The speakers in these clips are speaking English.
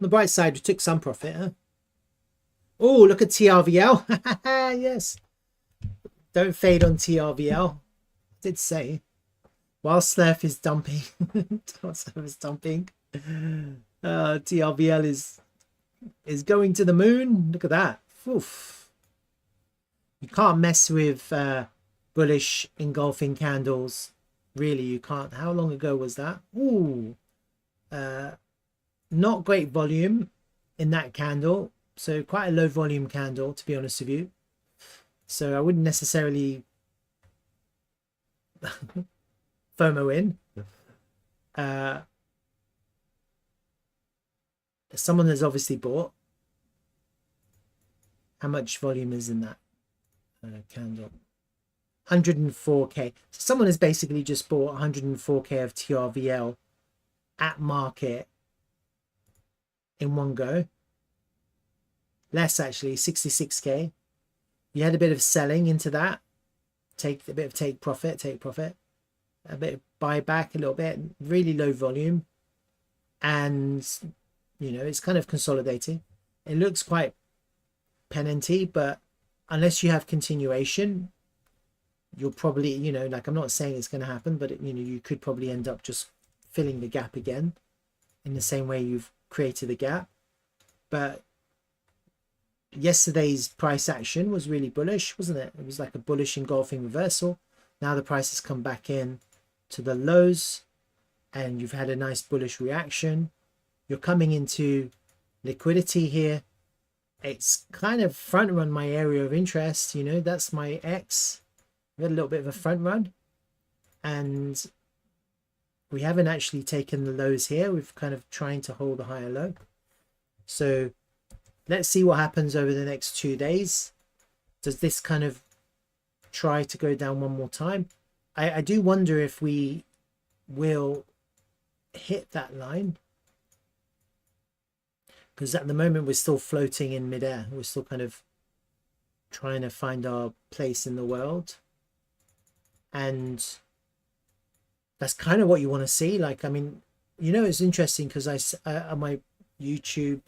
the bright side, we took some profit, huh? Oh, look at TRVL. Yes. Don't fade on TRVL. Did say. While Slurf is dumping. While Slurf is dumping. TRVL is going to the moon. Look at that. Oof. You can't mess with bullish engulfing candles. Really, you can't. How long ago was that? Ooh. Not great volume in that candle. So quite a low volume candle, to be honest with you. So I wouldn't necessarily FOMO in. Someone has obviously bought. How much volume is in that candle? 104k. So someone has basically just bought 104k of TRVL at market in one go. Less actually, 66k. You had a bit of selling into that. Take a bit of take profit, a bit of buyback, a little bit, really low volume, and you know it's kind of consolidating. It looks quite pennanty, but unless you have continuation, you'll probably, you know, like I'm not saying it's going to happen, but you know, you could probably end up just filling the gap again in the same way you've created the gap. But yesterday's price action was really bullish, wasn't it? It was like a bullish engulfing reversal. Now the price has come back in to the lows and you've had a nice bullish reaction. You're coming into liquidity here. It's kind of front run my area of interest, you know, that's my X. We had a little bit of a front run and we haven't actually taken the lows here. We've kind of trying to hold a higher low. So let's see what happens over the next 2 days. Does this kind of try to go down one more time? I do wonder if we will hit that line, because at the moment we're still floating in midair. We're still kind of trying to find our place in the world, and that's kind of what you want to see. Like, I mean, you know, it's interesting because on my YouTube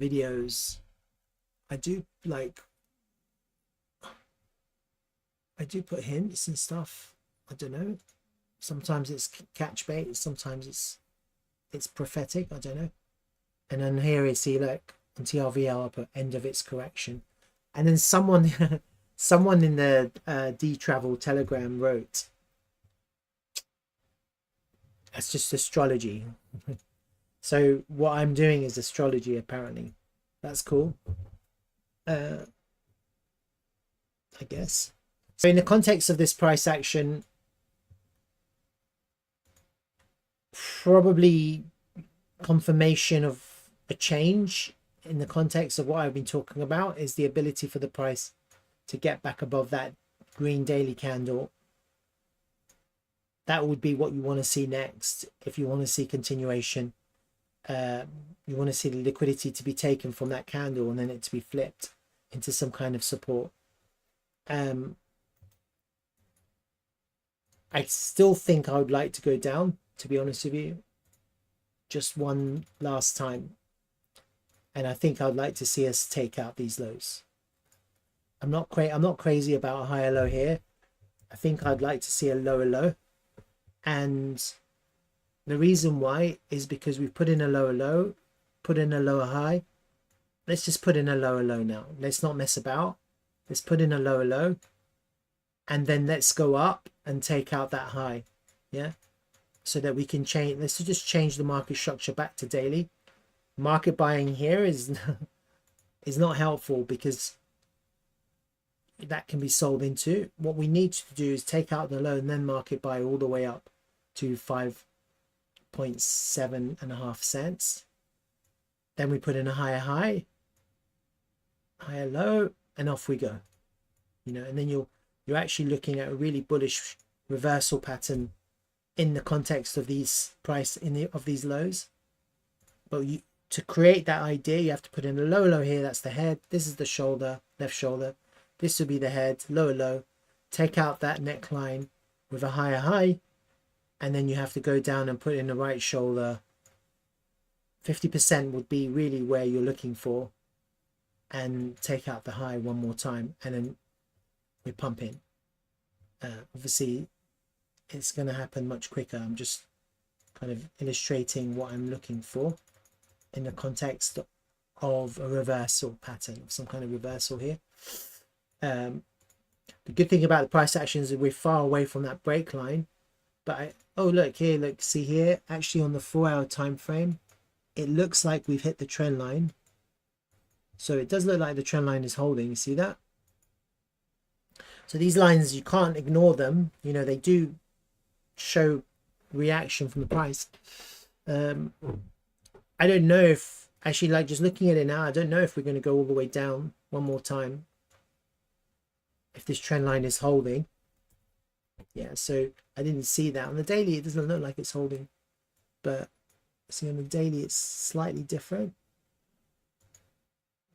videos, I do put hints and stuff. I don't know, sometimes it's catch bait, sometimes it's prophetic, I don't know. And then here you see, like on TRVL I put end of its correction, and then someone someone in the Dtravel Telegram wrote, that's just astrology. So what I'm doing is astrology, apparently. That's cool. I guess. So in the context of this price action, probably confirmation of a change in the context of what I've been talking about is the ability for the price to get back above that green daily candle. That would be what you want to see next. If you want to see continuation, you want to see the liquidity to be taken from that candle and then it to be flipped into some kind of support. I still think I would like to go down, to be honest with you, just one last time, and I think I'd like to see us take out these lows. I'm not crazy about a higher low here. I think I'd like to see a lower low, and the reason why is because we've put in a lower low, put in a lower high. Let's just put in a lower low now. Let's not mess about. Let's put in a lower low, and then let's go up and take out that high. Yeah, so that we can change. Let's just change the market structure back to daily. Market buying here is not helpful because that can be sold into. What we need to do is take out the low and then market buy all the way up to 5.7 cents. Then we put in a higher high, higher low, and off we go. You know, and then you're actually looking at a really bullish reversal pattern in the context of these price of these lows. But to create that idea, you have to put in a low low here. That's the head. This is the shoulder, left shoulder. This would be the head, lower low. Take out that neckline with a higher high, and then you have to go down and put in the right shoulder 50% would be really where you're looking for, and take out the high one more time, and then we're pumping. Obviously it's going to happen much quicker. I'm just kind of illustrating what I'm looking for in the context of a reversal pattern, some kind of reversal here. The good thing about the price actions is we're far away from that break line, but oh look here, look, see here, actually on the 4-hour time frame, it looks like we've hit the trend line. So it does look like the trend line is holding. You see that? So these lines, you can't ignore them. You know, they do show reaction from the price. I don't know if, actually, like just looking at it now, I don't know if we're going to go all the way down one more time if this trend line is holding. Yeah, so I didn't see that on the daily. It doesn't look like it's holding, but see on the daily it's slightly different,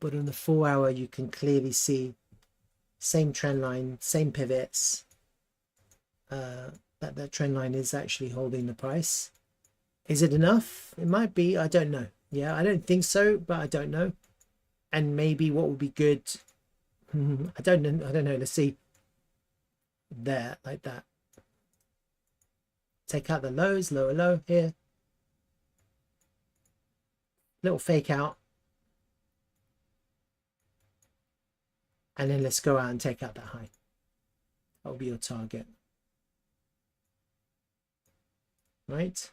but on the 4-hour you can clearly see same trend line, same pivots. That trend line is actually holding the price. Is it enough? It might be. I don't know. Yeah, I don't think so, but I don't know. And maybe what would be good, I don't know. Let's see. There, like that. Take out the lows, lower low here. Little fake out. And then let's go out and take out that high. That will be your target. Right?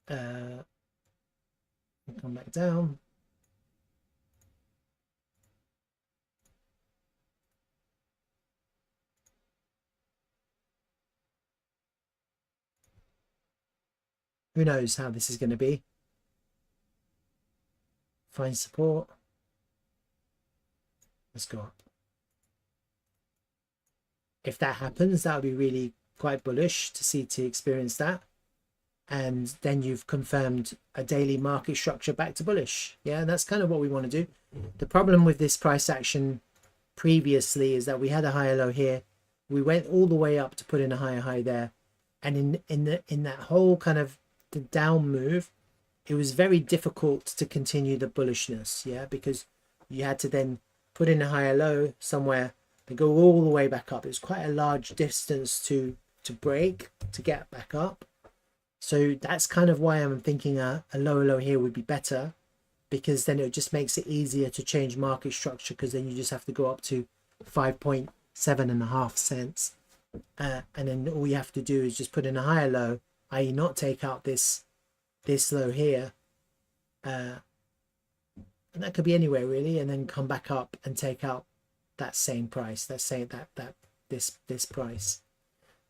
Come back down. Who knows how this is going to be? Find support. Let's go up. If that happens, that would be really quite bullish to experience that. And then you've confirmed a daily market structure back to bullish. Yeah, and that's kind of what we want to do. The problem with this price action previously is that we had a higher low here. We went all the way up to put in a higher high there. And in that whole kind of the down move, it was very difficult to continue the bullishness. Yeah, because you had to then put in a higher low somewhere and go all the way back up. It was quite a large distance to break to get back up. So that's kind of why I'm thinking a lower low here would be better, because then it just makes it easier to change market structure, because then you just have to go up to 5.75 cents. And then all you have to do is just put in a higher low, i.e. not take out this low here. And that could be anywhere really, and then come back up and take out that same price. Let's say this price.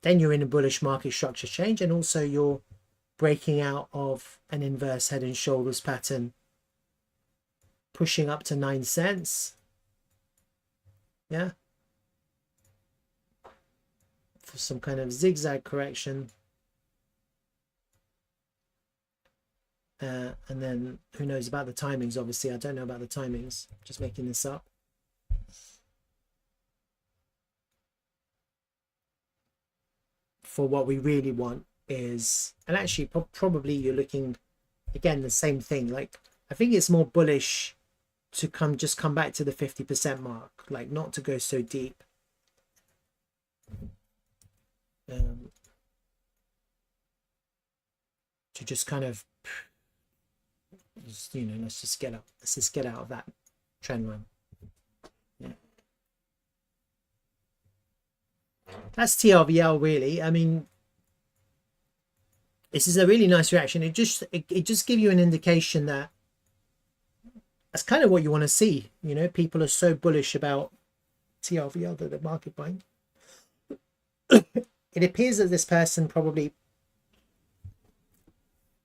Then you're in a bullish market structure change, and also you're breaking out of an inverse head and shoulders pattern, pushing up to 9 cents. Yeah, for some kind of zigzag correction. And then who knows about the timings? Obviously I don't know about the timings, just making this up. For what we really want is, and actually probably you're looking again the same thing, like I think it's more bullish to just come back to the 50% mark, like not to go so deep. To just kind of, you know, let's just get out of that trend line. Yeah, that's TRVL really. I mean, this is a really nice reaction. It just gives you an indication that that's kind of what you want to see. You know, people are so bullish about TRVL that the market buying. It appears that this person probably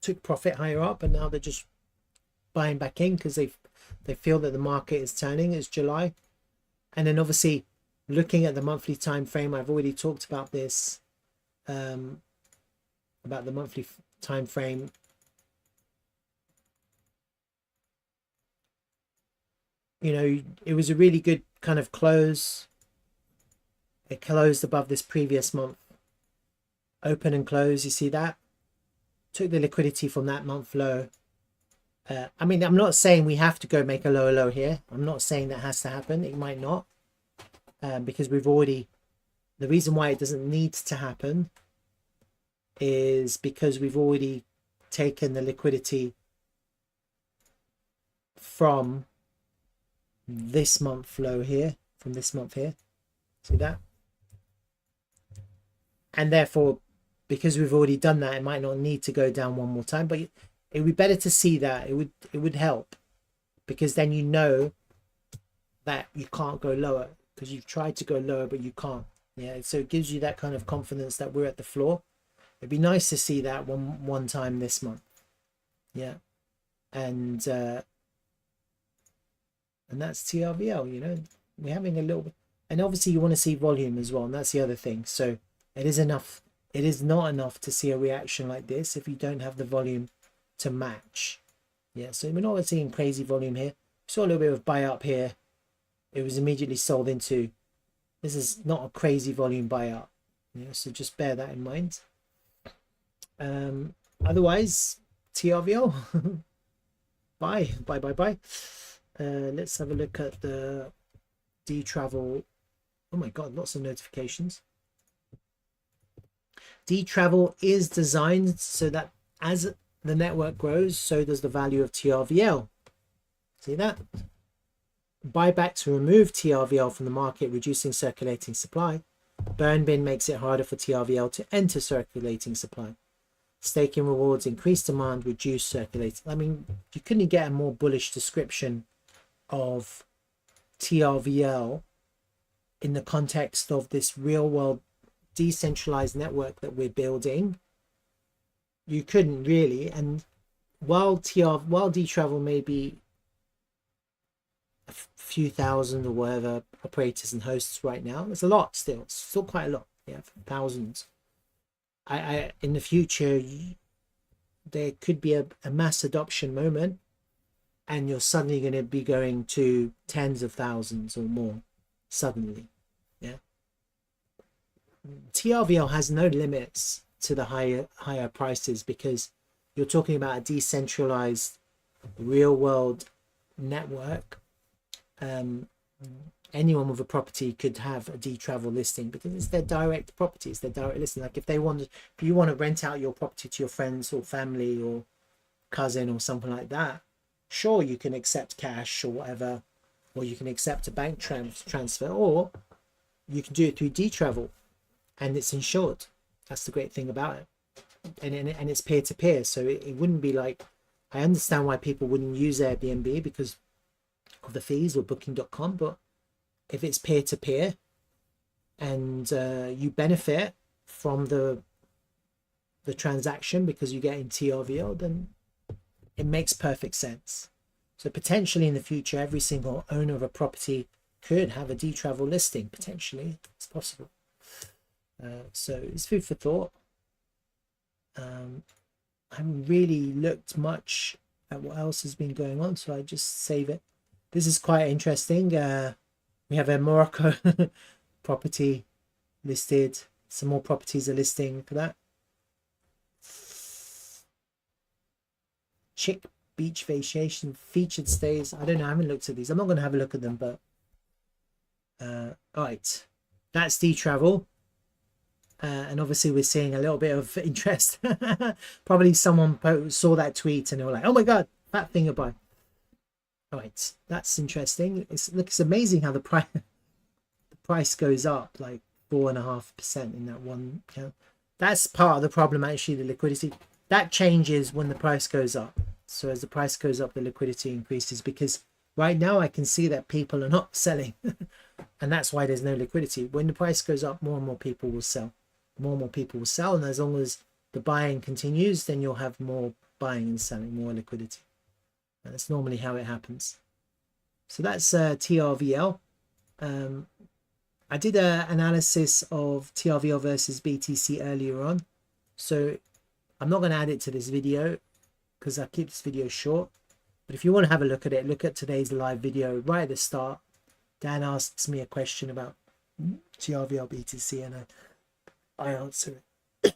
took profit higher up, and now they're just buying back in because they feel that the market is turning. It's July. And then obviously looking at the monthly time frame, I've already talked about this, about the monthly time frame. You know, it was a really good kind of close. It closed above this previous month, open and close. You see that took the liquidity from that month low. I mean, I'm not saying we have to go make a lower low here. I'm not saying that has to happen. It might not, because we've already, the reason why it doesn't need to happen is because we've already taken the liquidity from this month low here, from this month here. See that? And therefore, because we've already done that, it might not need to go down one more time, but it would be better to see that. It would help, because then you know that you can't go lower, because you've tried to go lower but you can't. Yeah, so it gives you that kind of confidence that we're at the floor. It'd be nice to see that one time this month. Yeah, and that's TRVL. You know, we're having a little bit, and obviously you want to see volume as well, and that's the other thing. So it is enough. It is not enough to see a reaction like this if you don't have the volume to match. Yeah, so we're not seeing crazy volume here. We saw a little bit of buy up here. It was immediately sold into. This is not a crazy volume buy up. Yeah, so just bear that in mind. Otherwise, TRVL. Bye. Let's have a look at the Dtravel. Oh my god, lots of notifications. Dtravel is designed so that as the network grows, so does the value of TRVL. See that? Buyback to remove TRVL from the market, reducing circulating supply. Burn bin makes it harder for TRVL to enter circulating supply. Staking rewards increase demand, reduce circulating. I mean, you couldn't get a more bullish description of TRVL in the context of this real world decentralized network that we're building. You couldn't really. And while Dtravel may be a few thousand or whatever operators and hosts right now, there's a lot still. It's still quite a lot. Yeah, thousands. I in the future there could be a mass adoption moment, and you're suddenly going to be going to tens of thousands or more suddenly. Yeah, TRVL has no limits to the higher prices, because you're talking about a decentralized real world network. Anyone with a property could have a Dtravel listing, because it's their direct property, it's their direct listing. Like if you want to rent out your property to your friends or family or cousin or something like that, sure, you can accept cash or whatever, or you can accept a bank transfer, or you can do it through Dtravel, and it's insured. That's the great thing about it. And it's peer-to-peer, so it wouldn't be like, I understand why people wouldn't use Airbnb because of the fees, or booking.com, but if it's peer-to-peer and you benefit from the transaction because you get in TRVL, then it makes perfect sense. So potentially in the future, every single owner of a property could have a Dtravel listing. Potentially, it's possible. So it's food for thought. I haven't really looked much at what else has been going on, so I just save it. This is quite interesting. We have a Morocco property listed. Some more properties are listing for that. Chick beach vacation featured stays. I don't know. I haven't looked at these. I'm not going to have a look at them, but all right, that's Dtravel. And obviously we're seeing a little bit of interest. Probably someone saw that tweet and they were like, oh my god, that thing buy. All right, that's interesting. It's amazing how the price goes up like 4.5% in that one account. That's part of the problem, actually. The liquidity that changes when the price goes up. So as the price goes up, the liquidity increases, because right now I can see that people are not selling and that's why there's no liquidity. When the price goes up, more and more people will sell. More and more people will sell, and as long as the buying continues, then you'll have more buying and selling, more liquidity. And that's normally how it happens. So that's TRVL. I did an analysis of TRVL versus BTC earlier on, so I'm not going to add it to this video because I keep this video short. But if you want to have a look at it, look at today's live video right at the start. Dan asks me a question about TRVL BTC and I answer it.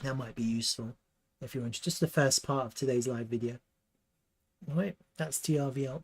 That might be useful if you're interested. Just the first part of today's live video. All right, that's TRVL.